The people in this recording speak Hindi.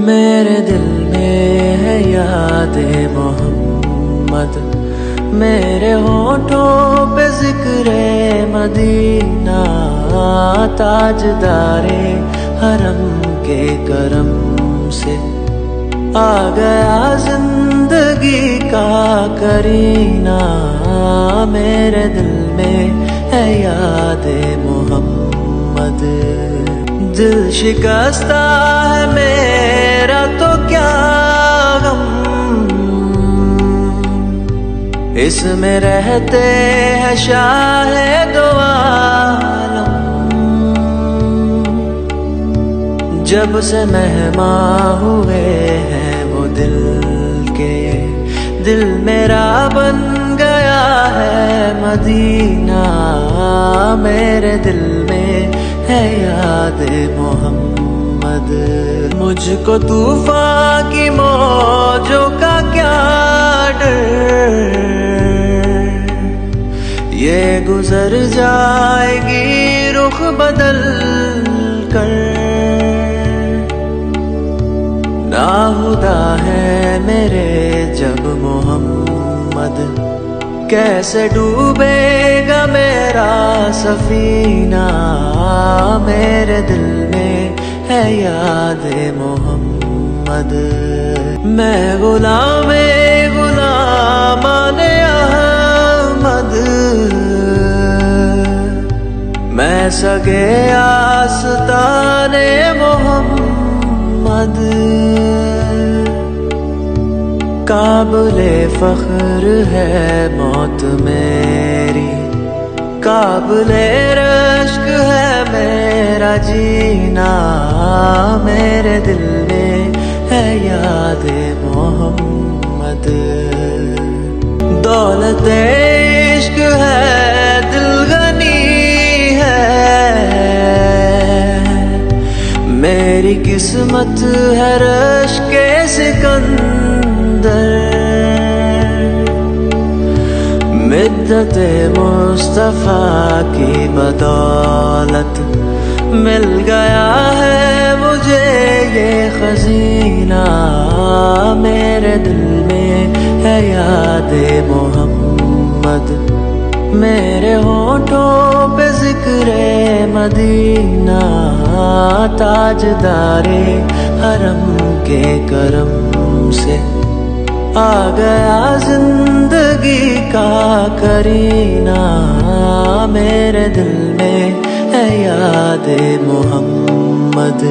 मेरे दिल में है याद मोहम्मद, मेरे होठों पे जिक्र मदीना, ताजदारे हरम के करम से आ गया जिंदगी का करीना। मेरे दिल में है याद मोहम्मद, दिल शिकस्ता है मेरा तो क्या गम, इसमें रहते हैं शाहे दो आलम। जब से मेहमान हुए हैं वो दिल के, दिल मेरा बन गया है मदीना। मेरे दिल में है याद मोहम्मद, मुझको तूफान की मौजों का क्या डर, ये गुजर जाएगी रुख बदल कर। नाहुदा है मेरे जब मोहम्मद, कैसे डूबेगा मेरा सफीना। मेरे दिल में है याद मोहम्मद, मैं गुलामे अहमद, मैं सगे आस्ताने मोहम्मद। काबिले फख्र है मौत मेरी, काबिले रश्क है मेरा जीना। मेरे दिल में है याद मोहम्मद, दौलत इश्क है दिल गनी है, मेरी किस्मत है रश्क सिकंदर। मिद्दत मुस्तफा की बदौलत मिल गया है मुझे ये खजीना। मेरे दिल में है याद मोहम्मद, मेरे होठों पे जिक्र मदीना, ताजदारे हरम के करम से आ गया जिंदगी का करीना। मेरे दिल में है याद मोहम्मद।